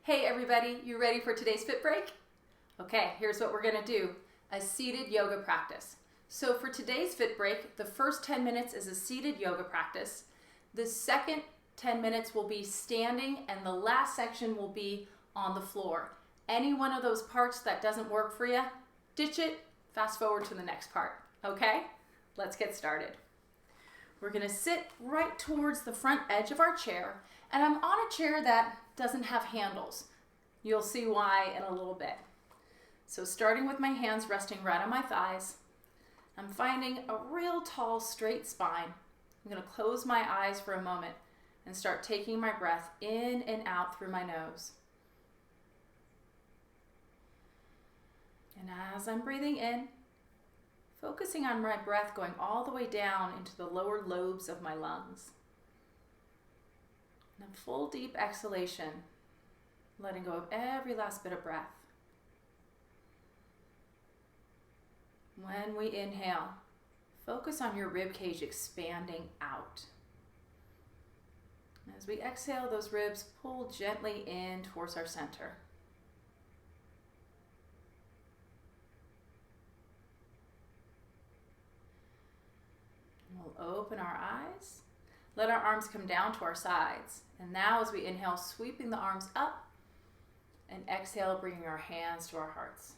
Hey everybody, you ready for today's fit break? Okay, here's what we're gonna do, a seated yoga practice. So for today's fit break, the first 10 minutes is a seated yoga practice. The second 10 minutes will be standing and the last section will be on the floor. Any one of those parts that doesn't work for you, ditch it, fast forward to the next part, okay? Let's get started. We're gonna sit right towards the front edge of our chair, and I'm on a chair that doesn't have handles. You'll see why in a little bit. So starting with my hands resting right on my thighs, I'm finding a real tall, straight spine. I'm gonna close my eyes for a moment and start taking my breath in and out through my nose. And as I'm breathing in, focusing on my breath going all the way down into the lower lobes of my lungs. And a full deep exhalation, letting go of every last bit of breath. When we inhale, focus on your rib cage expanding out. As we exhale, those ribs pull gently in towards our center. We'll open our eyes, let our arms come down to our sides. And now as we inhale, sweeping the arms up, and exhale, bringing our hands to our hearts.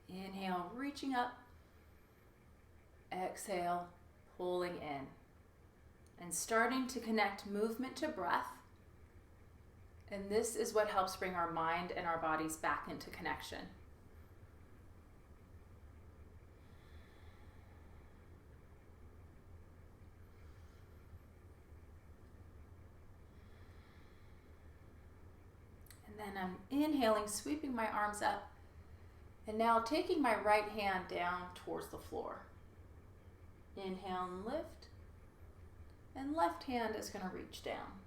Inhale, reaching up. Exhale, pulling in. And starting to connect movement to breath. And this is what helps bring our mind and our bodies back into connection. And I'm inhaling, sweeping my arms up, and now taking my right hand down towards the floor. Inhale and lift, and left hand is going to reach down.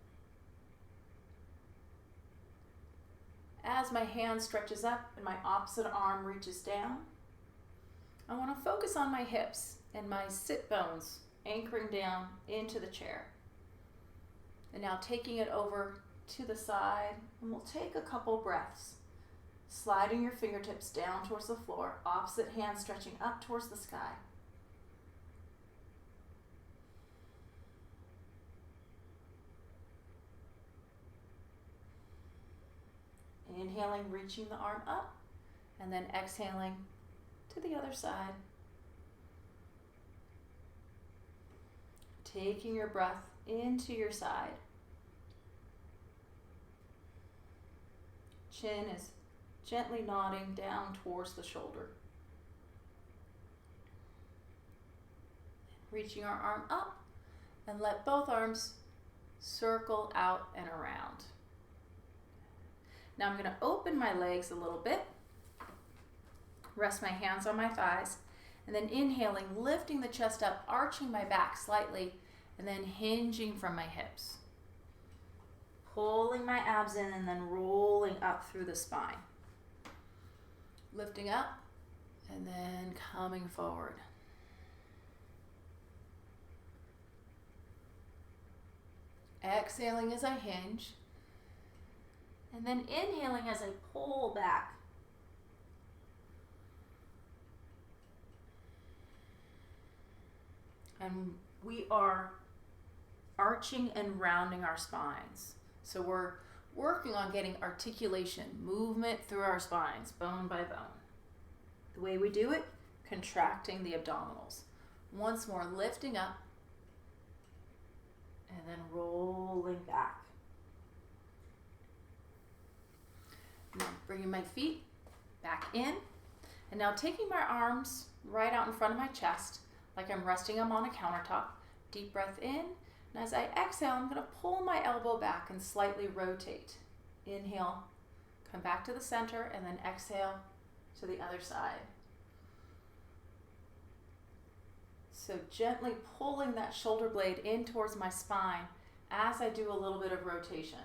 As my hand stretches up and my opposite arm reaches down, I want to focus on my hips and my sit bones anchoring down into the chair. And now taking it over to the side, and we'll take a couple breaths, sliding your fingertips down towards the floor, opposite hand stretching up towards the sky. Inhaling, reaching the arm up, and then exhaling to the other side. Taking your breath into your side. Chin is gently nodding down towards the shoulder. Reaching our arm up, and let both arms circle out and around. Now I'm going to open my legs a little bit, rest my hands on my thighs, and then inhaling, lifting the chest up, arching my back slightly, and then hinging from my hips. Pulling my abs in and then rolling up through the spine. Lifting up and then coming forward. Exhaling as I hinge. And then inhaling as I pull back. And we are arching and rounding our spines. So we're working on getting articulation, movement through our spines, bone by bone. The way we do it, contracting the abdominals. Once more, lifting up and then rolling back. Now bringing my feet back in. And now taking my arms right out in front of my chest, like I'm resting them on a countertop. Deep breath in. And as I exhale, I'm going to pull my elbow back and slightly rotate. Inhale, come back to the center, and then exhale to the other side. So gently pulling that shoulder blade in towards my spine as I do a little bit of rotation.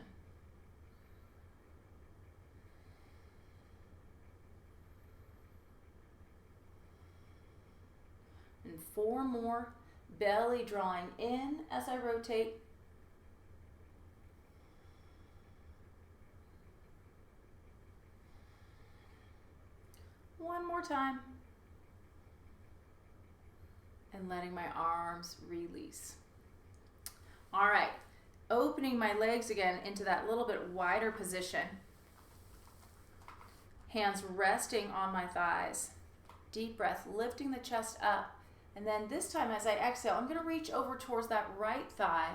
And 4 more. Belly drawing in as I rotate. One more time. And letting my arms release. All right, opening my legs again into that little bit wider position. Hands resting on my thighs. Deep breath, lifting the chest up. And then this time as I exhale, I'm gonna reach over towards that right thigh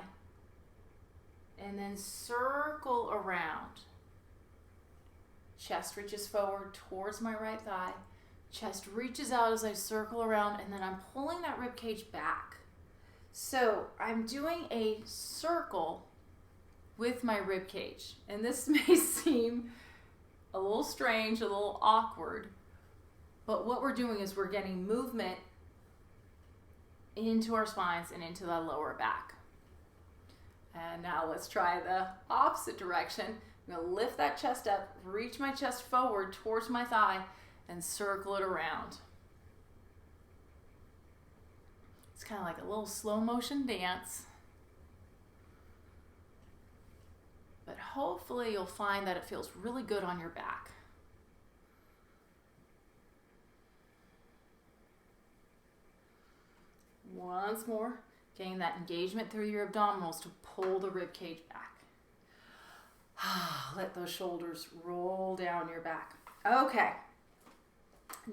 and then circle around. Chest reaches forward towards my right thigh. Chest reaches out as I circle around, and then I'm pulling that rib cage back. So I'm doing a circle with my rib cage. And this may seem a little strange, a little awkward, but what we're doing is we're getting movement into our spines and into the lower back. And now let's try the opposite direction. I'm going to lift that chest up, reach my chest forward towards my thigh, and circle it around. It's kind of like a little slow motion dance. But hopefully you'll find that it feels really good on your back. Once more, getting that engagement through your abdominals to pull the rib cage back. Let those shoulders roll down your back. Okay.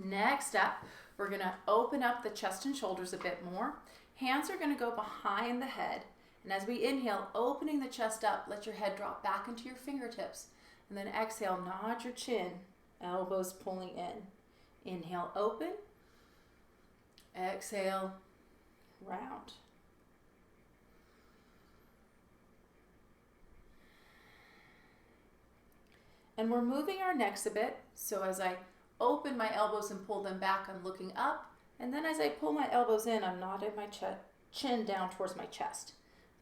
Next up, we're going to open up the chest and shoulders a bit more. Hands are going to go behind the head. And as we inhale, opening the chest up, let your head drop back into your fingertips. And then exhale, nod your chin, elbows pulling in. Inhale, open. Exhale, round. And we're moving our necks a bit. So as I open my elbows and pull them back, I'm looking up. And then as I pull my elbows in, I'm nodding my chin down towards my chest.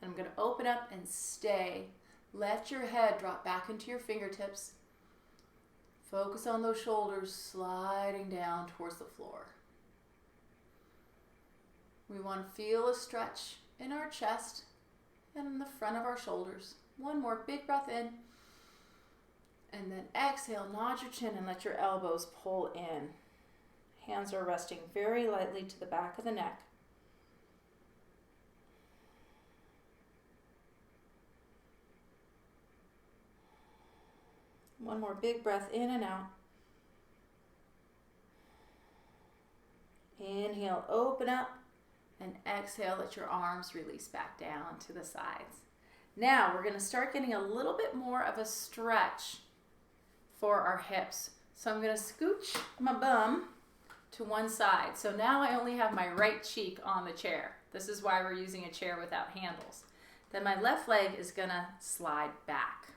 And I'm going to open up and stay. Let your head drop back into your fingertips. Focus on those shoulders sliding down towards the floor. We want to feel a stretch in our chest and in the front of our shoulders. One more big breath in. And then exhale, nod your chin and let your elbows pull in. Hands are resting very lightly to the back of the neck. One more big breath in and out. Inhale, open up, and exhale, let your arms release back down to the sides. Now we're going to start getting a little bit more of a stretch for our hips. So I'm going to scooch my bum to one side. So now I only have my right cheek on the chair. This is why we're using a chair without handles. Then my left leg is going to slide back.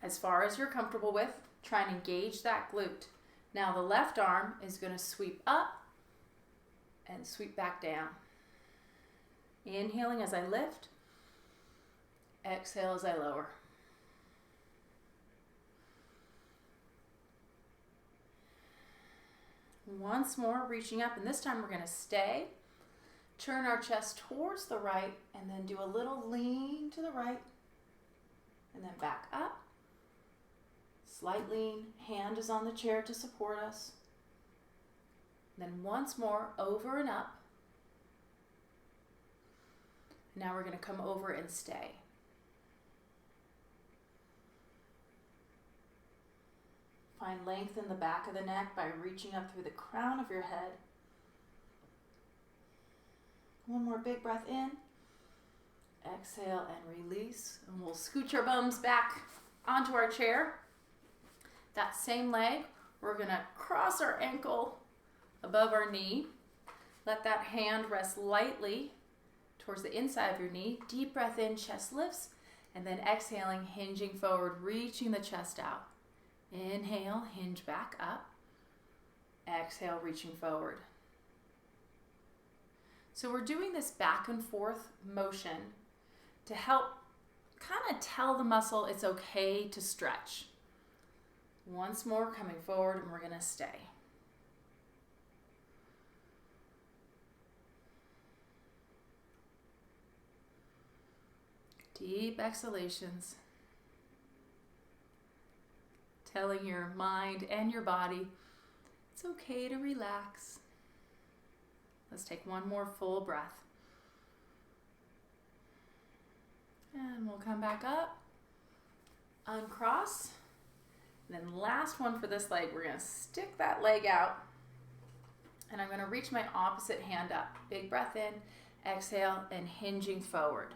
As far as you're comfortable with, try and engage that glute. Now the left arm is going to sweep up and sweep back down. Inhaling as I lift, exhale as I lower. Once more, reaching up, and this time we're going to stay. Turn our chest towards the right, and then do a little lean to the right, and then back up. Slight lean, hand is on the chair to support us. Then once more, over and up. Now we're going to come over and stay. Find length in the back of the neck by reaching up through the crown of your head. One more big breath in. Exhale and release. And we'll scooch our bums back onto our chair. That same leg, we're going to cross our ankle above our knee. Let that hand rest lightly towards the inside of your knee. Deep breath in, chest lifts. And then exhaling, hinging forward, reaching the chest out. Inhale, hinge back up. Exhale, reaching forward. So we're doing this back and forth motion to help kind of tell the muscle it's okay to stretch. Once more, coming forward, and we're going to stay. Deep exhalations. Telling your mind and your body It's okay to relax. Let's take one more full breath. And we'll come back up, uncross. And then last one for this leg, we're gonna stick that leg out. And I'm gonna reach my opposite hand up. Big breath in, exhale, and hinging forward.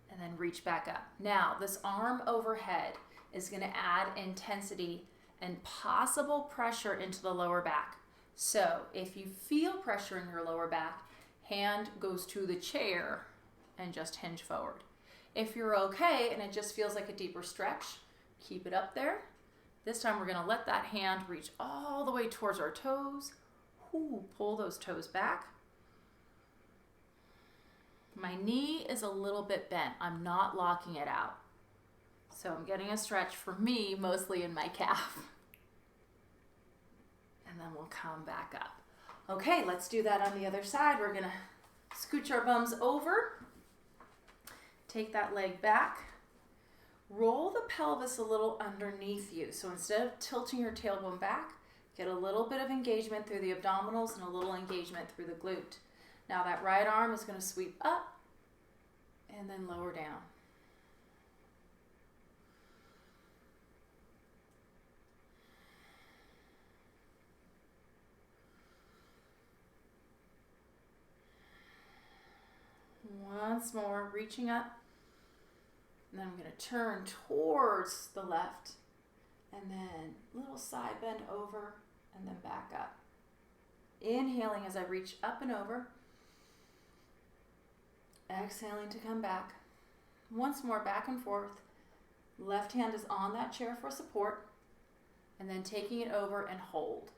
And then reach back up. Now, this arm overhead is gonna add intensity and possible pressure into the lower back. So if you feel pressure in your lower back, hand goes to the chair and just hinge forward. If you're okay and it just feels like a deeper stretch, keep it up there. This time we're gonna let that hand reach all the way towards our toes. Ooh, pull those toes back. My knee is a little bit bent. I'm not locking it out. So I'm getting a stretch for me, mostly in my calf. And then we'll come back up. Okay, let's do that on the other side. We're gonna scooch our bums over. Take that leg back. Roll the pelvis a little underneath you. So instead of tilting your tailbone back, get a little bit of engagement through the abdominals and a little engagement through the glute. Now that right arm is going to sweep up and then lower down. Once more, reaching up. And then I'm going to turn towards the left and then little side bend over and then back up. Inhaling as I reach up and over. Exhaling to come back. Once more, back and forth. Left hand is on that chair for support and then taking it over and hold.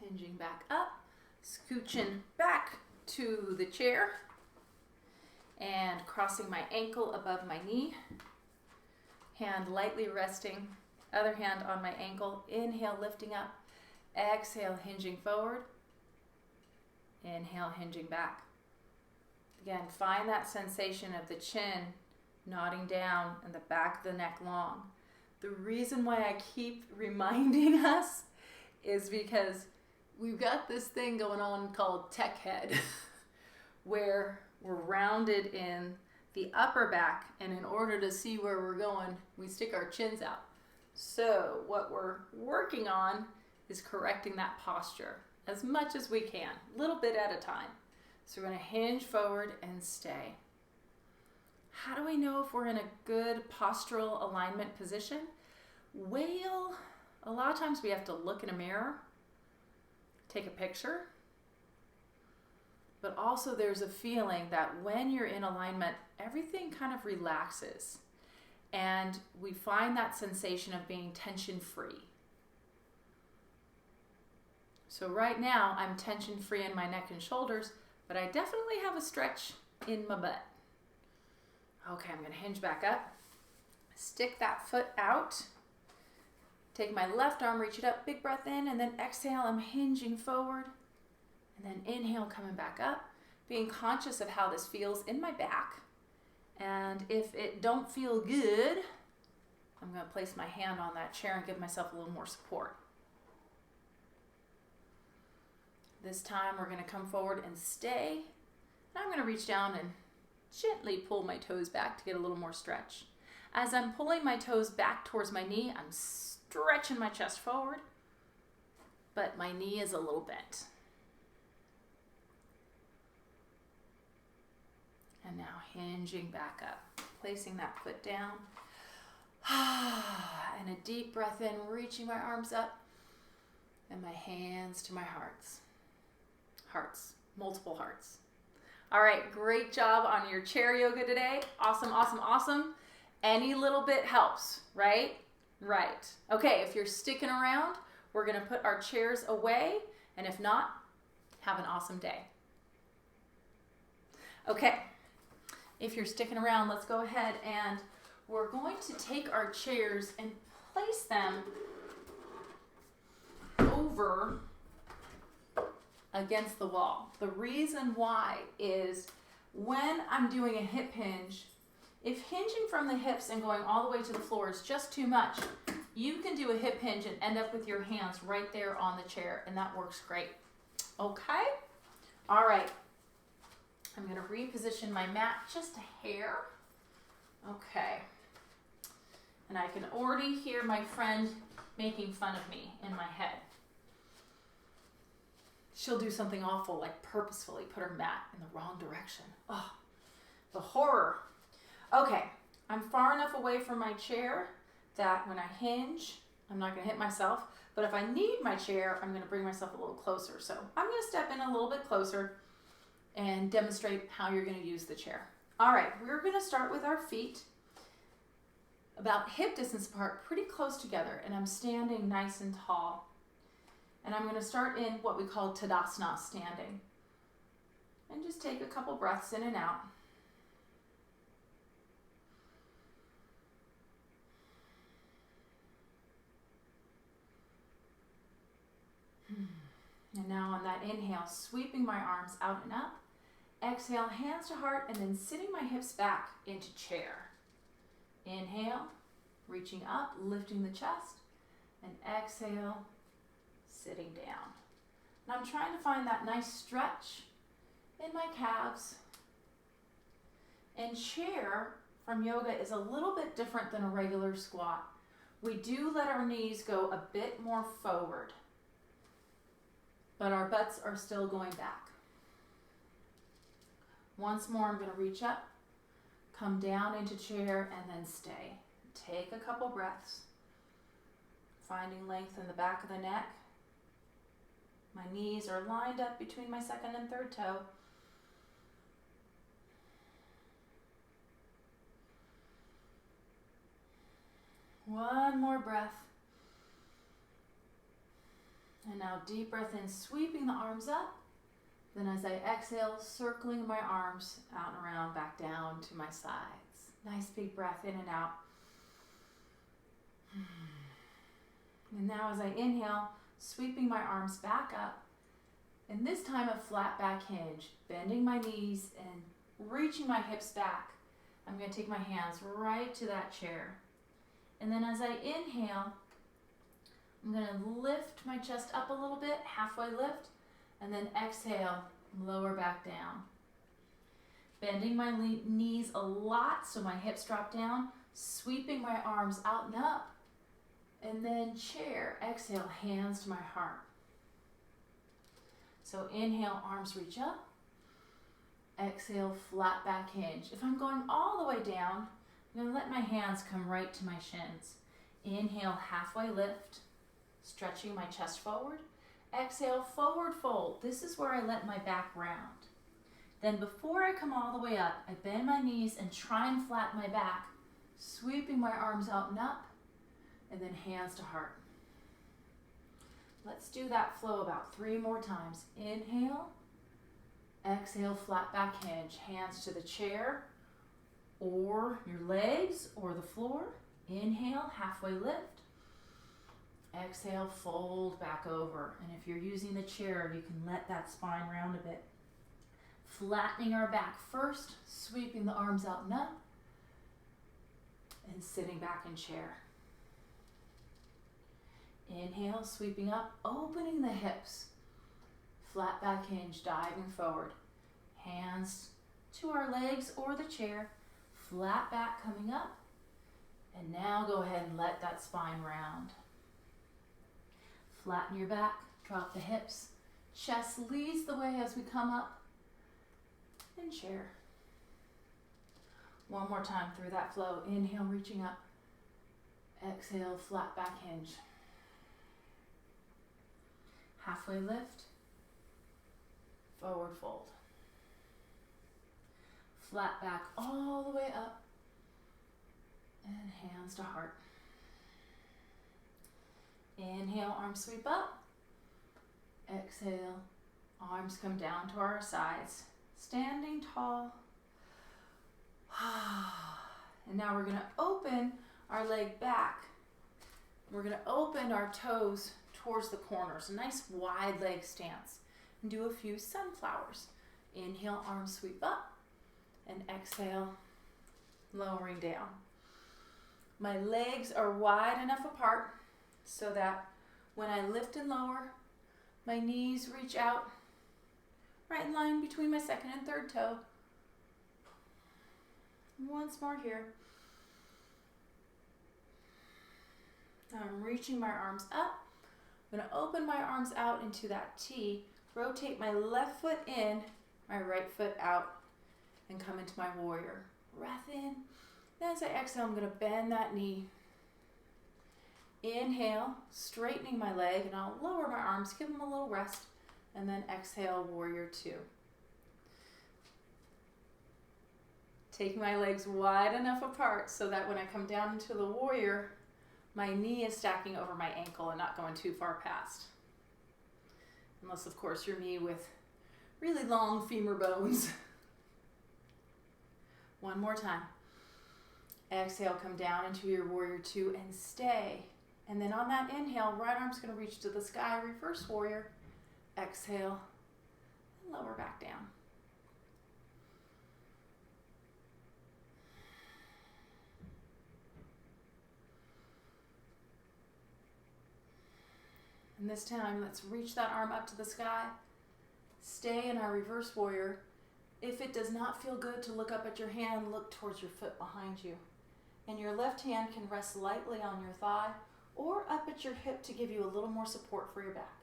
Hinging back up, scooching back to the chair, and crossing my ankle above my knee. Hand lightly resting, other hand on my ankle. Inhale, lifting up. Exhale, hinging forward. Inhale, hinging back. Again, find that sensation of the chin nodding down and the back of the neck long. The reason why I keep reminding us is because we've got this thing going on called tech head where we're rounded in the upper back, and in order to see where we're going, we stick our chins out. So what we're working on is correcting that posture as much as we can, a little bit at a time. So we're going to hinge forward and stay. How do we know if we're in a good postural alignment position? Well, a lot of times we have to look in a mirror, take a picture, but also there's a feeling that when you're in alignment, everything kind of relaxes and we find that sensation of being tension-free. So right now I'm tension-free in my neck and shoulders, but I definitely have a stretch in my butt. Okay, I'm gonna hinge back up, stick that foot out, take my left arm, reach it up, big breath in, and then exhale, I'm hinging forward. And then inhale, coming back up, being conscious of how this feels in my back. And if it don't feel good, I'm gonna place my hand on that chair and give myself a little more support. This time we're gonna come forward and stay. And I'm gonna reach down and gently pull my toes back to get a little more stretch. As I'm pulling my toes back towards my knee, I'm stretching my chest forward, but my knee is a little bent. And now hinging back up, placing that foot down. And a deep breath in, reaching my arms up and my hands to my hearts. Hearts, multiple hearts. All right, great job on your chair yoga today. Awesome, awesome, awesome. Any little bit helps, right? Right. Okay, if you're sticking around, we're gonna put our chairs away, and if not, have an awesome day. Okay, if you're sticking around, let's go ahead and we're going to take our chairs and place them over against the wall. The reason why is when I'm doing a hip hinge, if hinging from the hips and going all the way to the floor is just too much, you can do a hip hinge and end up with your hands right there on the chair, and that works great. Okay? All right. I'm going to reposition my mat just a hair. Okay. And I can already hear my friend making fun of me in my head. She'll do something awful, like purposefully put her mat in the wrong direction. Oh, the horror. Okay, I'm far enough away from my chair that when I hinge, I'm not going to hit myself. But if I need my chair, I'm going to bring myself a little closer. So I'm going to step in a little bit closer and demonstrate how you're going to use the chair. All right, we're going to start with our feet about hip distance apart, pretty close together, and I'm standing nice and tall. And I'm going to start in what we call Tadasana Standing. And just take a couple breaths in and out. And now on that inhale, sweeping my arms out and up. Exhale, hands to heart, and then sitting my hips back into chair. Inhale, reaching up, lifting the chest, and exhale, sitting down. And I'm trying to find that nice stretch in my calves. And chair from yoga is a little bit different than a regular squat. We do let our knees go a bit more forward, but our butts are still going back. Once more, I'm going to reach up, come down into chair, and then stay. Take a couple breaths, finding length in the back of the neck. My knees are lined up between my second and third toe. One more breath. And now deep breath in, sweeping the arms up. Then as I exhale, circling my arms out and around, back down to my sides. Nice big breath in and out. And now as I inhale, sweeping my arms back up. And this time a flat back hinge, bending my knees and reaching my hips back. I'm going to take my hands right to that chair. And then as I inhale, I'm going to lift my chest up a little bit, halfway lift, and then exhale, lower back down. Bending my knees a lot so my hips drop down, sweeping my arms out and up, and then chair, exhale, hands to my heart. So inhale, arms reach up, exhale, flat back hinge. If I'm going all the way down, I'm going to let my hands come right to my shins. Inhale, halfway lift, stretching my chest forward. Exhale, forward fold. This is where I let my back round. Then before I come all the way up, I bend my knees and try and flatten my back, sweeping my arms out and up, and then hands to heart. Let's do that flow about 3 more times. Inhale, exhale, flat back hinge, hands to the chair or your legs or the floor. Inhale, halfway lift. Exhale, fold back over. And if you're using the chair, you can let that spine round a bit. Flattening our back first, sweeping the arms out and up, and sitting back in chair. Inhale, sweeping up, opening the hips. Flat back hinge, diving forward. Hands to our legs or the chair. Flat back coming up. And now go ahead and let that spine round. Flatten your back, drop the hips. Chest leads the way as we come up. And chair. One more time through that flow. Inhale, reaching up. Exhale, flat back hinge. Halfway lift. Forward fold. Flat back all the way up. And hands to heart. Inhale, arms sweep up. Exhale, arms come down to our sides. Standing tall. And now we're going to open our leg back. We're going to open our toes towards the corners. A nice wide leg stance. and do a few sunflowers. Inhale, arms sweep up, and exhale, lowering down. My legs are wide enough apart so that when I lift and lower, my knees reach out right in line between my second and third toe. Once more here. Now I'm reaching my arms up. I'm going to open my arms out into that T, rotate my left foot in, my right foot out, and come into my warrior. Breath in. Then as I exhale, I'm going to bend that knee. Inhale, straightening my leg, and I'll lower my arms, give them a little rest, and then exhale, warrior two. Taking my legs wide enough apart so that when I come down into the warrior, my knee is stacking over my ankle and not going too far past. Unless, of course, you're me with really long femur bones. One more time. Exhale, come down into your warrior two and stay. And then on that inhale, right arm's going to reach to the sky, reverse warrior. Exhale, and lower back down. And this time, let's reach that arm up to the sky. Stay in our reverse warrior. If it does not feel good to look up at your hand, look towards your foot behind you. And your left hand can rest lightly on your thigh or up at your hip to give you a little more support for your back.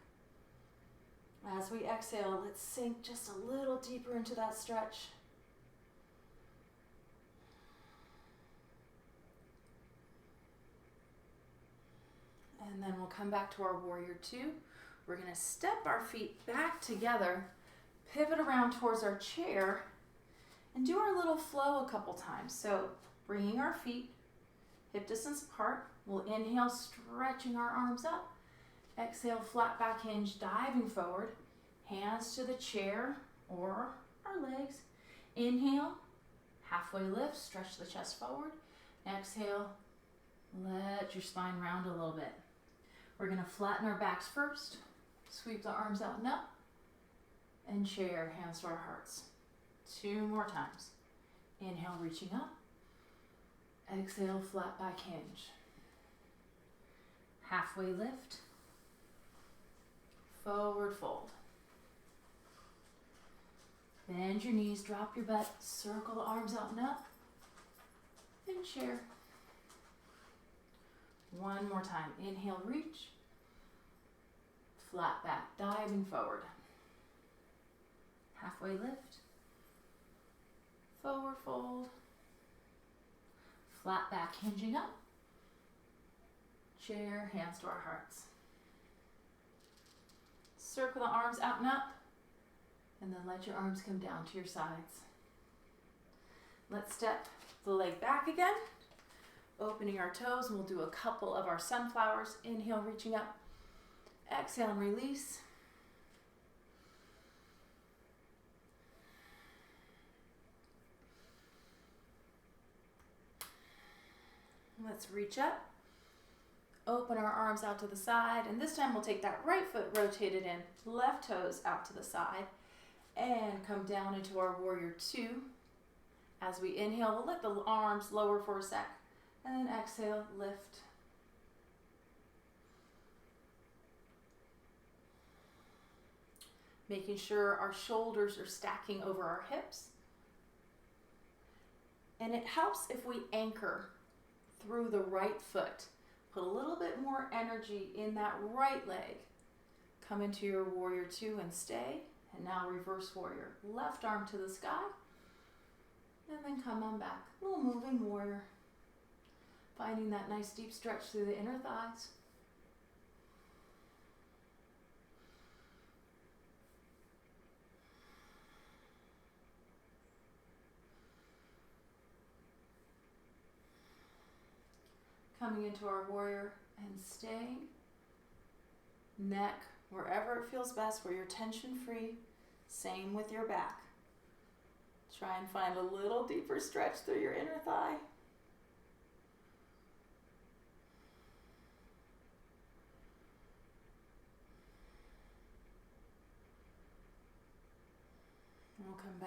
As we exhale, let's sink just a little deeper into that stretch. And then we'll come back to our warrior two. We're going to step our feet back together, pivot around towards our chair, and do our little flow a couple times. So bringing our feet hip distance apart. We'll inhale, stretching our arms up. Exhale, flat back hinge, diving forward. Hands to the chair or our legs. Inhale, halfway lift, stretch the chest forward. Exhale, let your spine round a little bit. We're going to flatten our backs first. Sweep the arms out and up. And chair, hands to our hearts. Two more times. Inhale, reaching up. Exhale, flat back hinge. Halfway lift. Forward fold. Bend your knees, drop your butt, circle the arms out and up. And chair. One more time. Inhale, reach. Flat back, diving forward. Halfway lift. Forward fold. Flat back, hinging up. Chair, hands to our hearts. Circle the arms out and up. And then let your arms come down to your sides. Let's step the leg back again. Opening our toes, and we'll do a couple of our sunflowers. Inhale, reaching up. Exhale and release. Let's reach up. Open our arms out to the side, and this time we'll take that right foot rotated in, left toes out to the side, and come down into our warrior two. As we inhale, we'll let the arms lower for a sec, and then exhale, lift. Making sure our shoulders are stacking over our hips. And it helps if we anchor through the right foot. Put a little bit more energy in that right leg. Come into your warrior two and stay. And now reverse warrior. Left arm to the sky. And then come on back. Little moving warrior. Finding that nice deep stretch through the inner thighs. Coming into our warrior and staying. Neck, wherever it feels best, where you're tension free. Same with your back. Try and find a little deeper stretch through your inner thigh.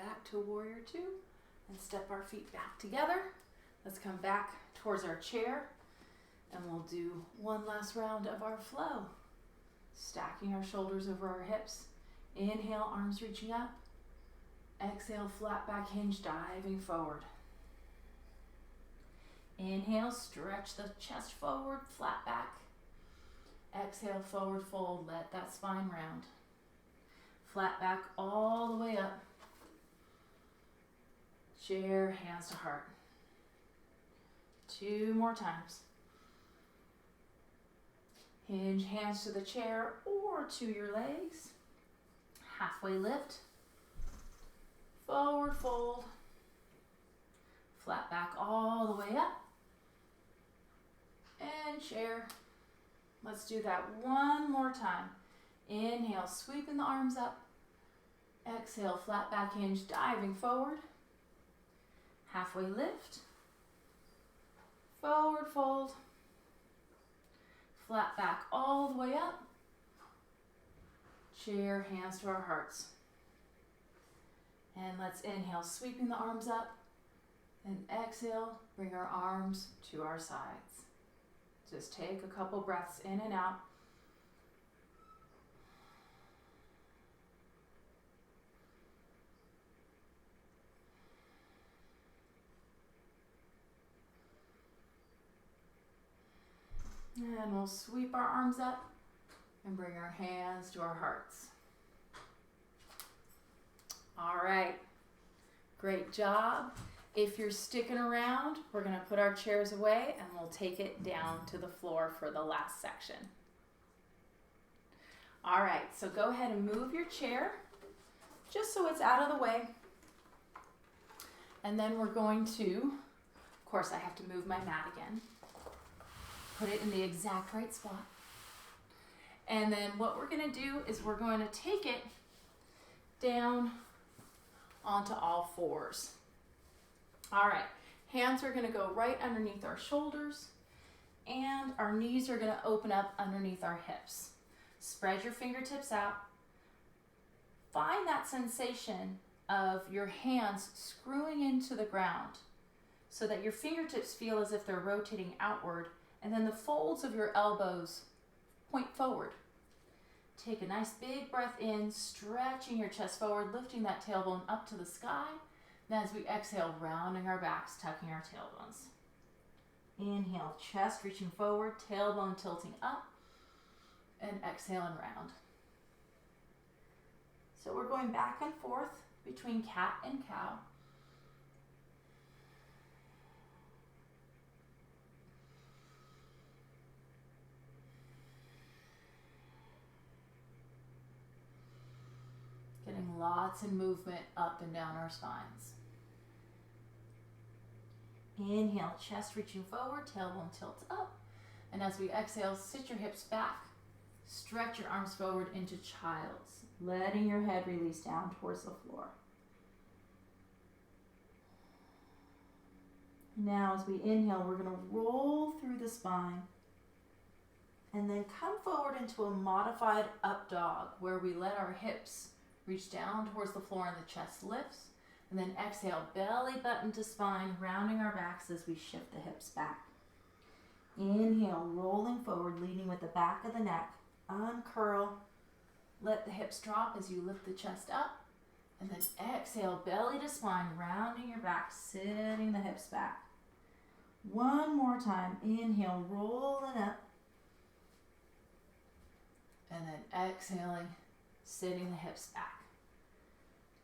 back to warrior two and step our feet back together. Let's come back towards our chair and we'll do one last round of our flow. Stacking our shoulders over our hips. Inhale, arms reaching up. Exhale, flat back hinge, diving forward. Inhale, stretch the chest forward, flat back. Exhale, forward fold, let that spine round. Flat back all the way up. Chair, hands to heart. 2 more times. Hinge hands to the chair or to your legs. Halfway lift. Forward fold. Flat back all the way up. And chair. Let's do that one more time. Inhale, sweeping the arms up. Exhale, flat back hinge, diving forward. Halfway lift. Forward fold. Flat back all the way up. Chair, hands to our hearts. And let's inhale, sweeping the arms up. And exhale, bring our arms to our sides. Just take a couple breaths in and out. And we'll sweep our arms up and bring our hands to our hearts. All right, great job. If you're sticking around, we're gonna put our chairs away and we'll take it down to the floor for the last section. All right, so go ahead and move your chair just so it's out of the way. And then we're going to, of course I have to move my mat again. Put it in the exact right spot. And then what we're gonna do is we're going to take it down onto all fours. All right, hands are gonna go right underneath our shoulders and our knees are gonna open up underneath our hips. Spread your fingertips out. Find that sensation of your hands screwing into the ground so that your fingertips feel as if they're rotating outward. And then the folds of your elbows point forward. Take a nice big breath in, stretching your chest forward, lifting that tailbone up to the sky. Then as we exhale, rounding our backs, tucking our tailbones. Inhale, chest reaching forward, tailbone tilting up, and exhale and round. So we're going back and forth between cat and cow. Getting lots of movement up and down our spines. Inhale, chest reaching forward, tailbone tilts up. And as we exhale, sit your hips back. Stretch your arms forward into child's, letting your head release down towards the floor. Now as we inhale, we're going to roll through the spine and then come forward into a modified up dog where we let our hips reach down towards the floor and the chest lifts. And then exhale, belly button to spine, rounding our backs as we shift the hips back. Inhale, rolling forward, leading with the back of the neck. Uncurl. Let the hips drop as you lift the chest up. And then exhale, belly to spine, rounding your back, sitting the hips back. One more time. Inhale, rolling up. And then exhaling, sitting the hips back.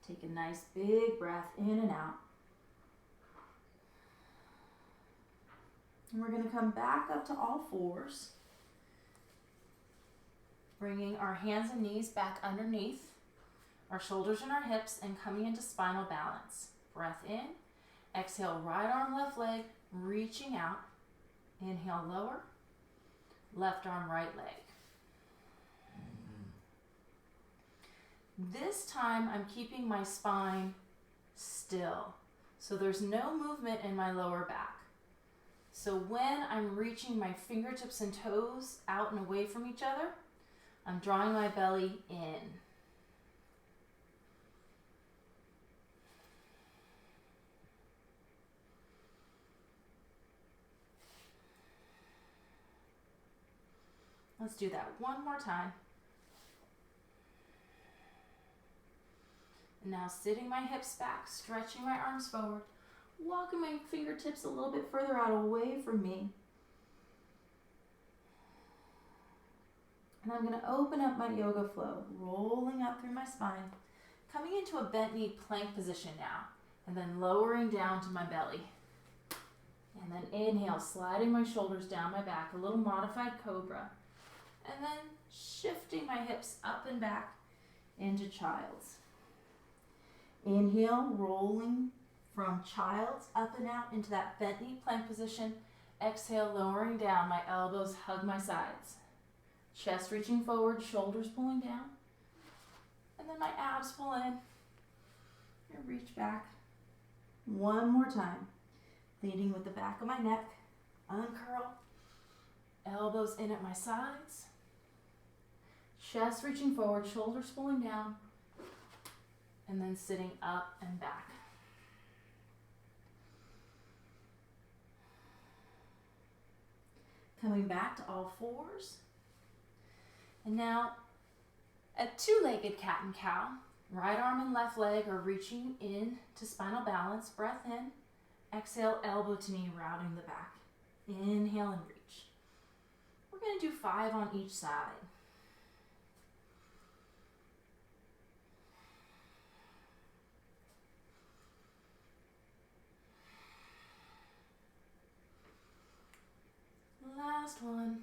Take a nice big breath in and out. And we're going to come back up to all fours. Bringing our hands and knees back underneath our shoulders and our hips and coming into spinal balance. Breath in. Exhale, right arm, left leg, reaching out. Inhale, lower. Left arm, right leg. This time I'm keeping my spine still. So there's no movement in my lower back. So when I'm reaching my fingertips and toes out and away from each other, I'm drawing my belly in. Let's do that one more time. And now sitting my hips back, stretching my arms forward, walking my fingertips a little bit further out away from me. And I'm going to open up my yoga flow, rolling up through my spine, coming into a bent knee plank position now, and then lowering down to my belly. And then inhale, sliding my shoulders down my back, a little modified cobra. And then shifting my hips up and back into child's. Inhale, rolling from child's up and out into that bent knee plank position. Exhale, lowering down, my elbows hug my sides. Chest reaching forward, shoulders pulling down. And then my abs pull in and reach back. One more time. Leading with the back of my neck. Uncurl. Elbows in at my sides. Chest reaching forward, shoulders pulling down. And then sitting up and back. Coming back to all fours. And now a two-legged cat and cow. Right arm and left leg are reaching in to spinal balance. Breath in. Exhale, elbow to knee, routing the back. Inhale and reach. We're going to do 5 on each side. Last one.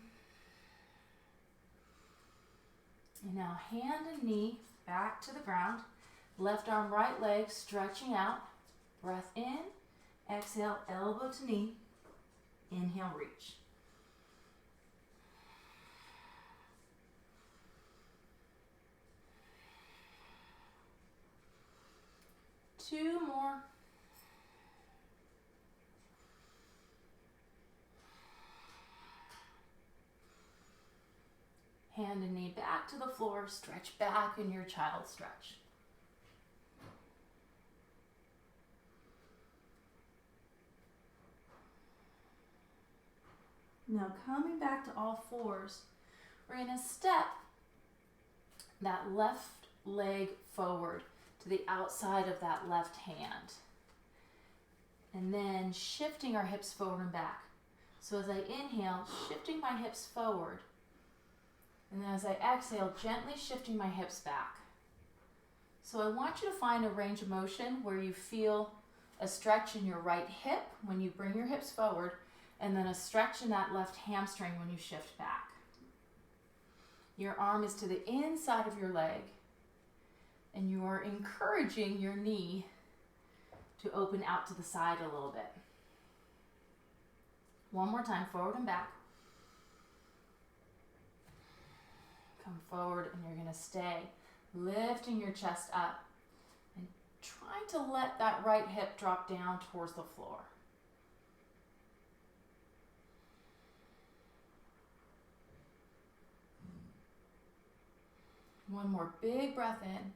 And now hand and knee back to the ground. Left arm, right leg stretching out. Breath in. Exhale, elbow to knee. Inhale, reach. Two more. Hand and knee back to the floor. Stretch back in your child stretch. Now coming back to all fours, we're going to step that left leg forward to the outside of that left hand. And then shifting our hips forward and back. So as I inhale, shifting my hips forward. And then as I exhale, gently shifting my hips back. So I want you to find a range of motion where you feel a stretch in your right hip when you bring your hips forward, and then a stretch in that left hamstring when you shift back. Your arm is to the inside of your leg, and you are encouraging your knee to open out to the side a little bit. One more time, forward and back. Come forward, and you're going to stay lifting your chest up and trying to let that right hip drop down towards the floor. One more big breath in.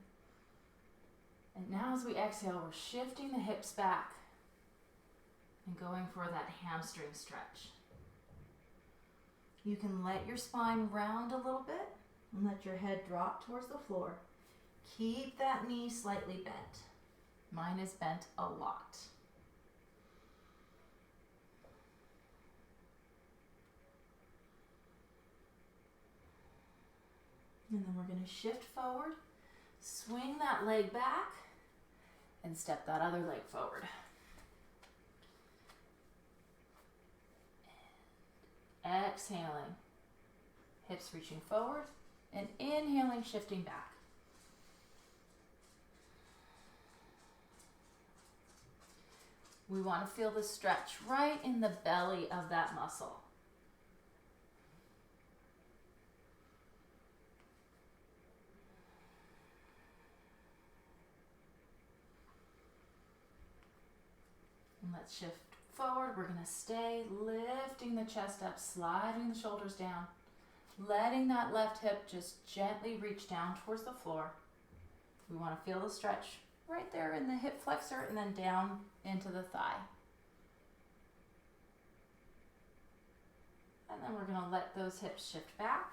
And now as we exhale, we're shifting the hips back and going for that hamstring stretch. You can let your spine round a little bit and let your head drop towards the floor. Keep that knee slightly bent. Mine is bent a lot. And then we're going to shift forward, swing that leg back, and step that other leg forward. And exhaling, hips reaching forward, and inhaling, shifting back. We want to feel the stretch right in the belly of that muscle. And let's shift forward. We're going to stay lifting the chest up, sliding the shoulders down, letting that left hip just gently reach down towards the floor. We want to feel the stretch right there in the hip flexor and then down into the thigh. And then we're going to let those hips shift back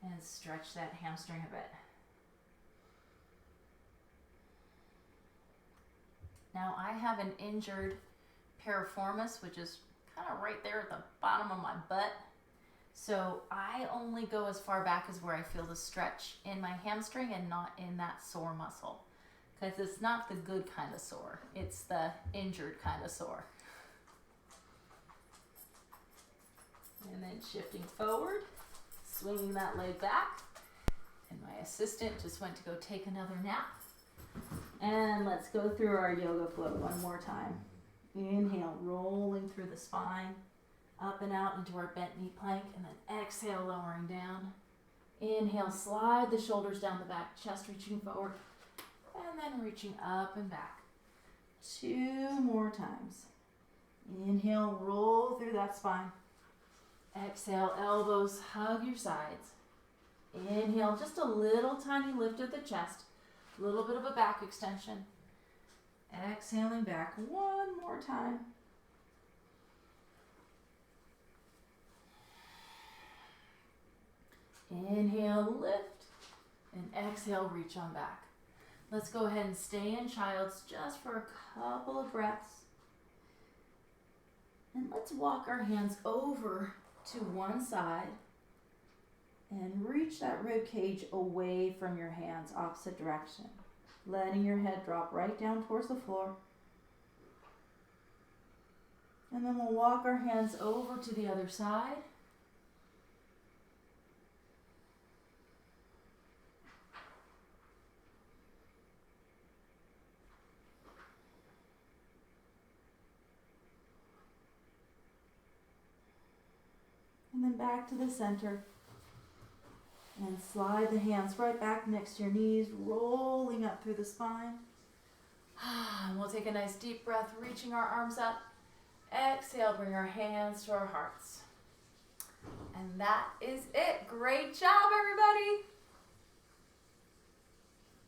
And stretch that hamstring a bit. Now I have an injured piriformis, which is kind of right there at the bottom of my butt. So I only go as far back as where I feel the stretch in my hamstring and not in that sore muscle. Because it's not the good kind of sore, it's the injured kind of sore. And then shifting forward, swinging that leg back. And my assistant just went to go take another nap. And let's go through our yoga flow one more time. Inhale, rolling through the spine, up and out into our bent knee plank, and then exhale, lowering down. Inhale, slide the shoulders down the back, chest reaching forward, and then reaching up and back. 2 more times. Inhale, roll through that spine. Exhale, elbows hug your sides. Inhale, just a little tiny lift of the chest, a little bit of a back extension. Exhaling back 1 more time. Inhale, lift, and exhale, reach on back. Let's go ahead and stay in child's just for a couple of breaths. And let's walk our hands over to one side and reach that rib cage away from your hands, opposite direction. Letting your head drop right down towards the floor. And then we'll walk our hands over to the other side. And then back to the center. And slide the hands right back next to your knees, rolling up through the spine. And we'll take a nice deep breath, reaching our arms up. Exhale, bring our hands to our hearts. And that is it. Great job, everybody.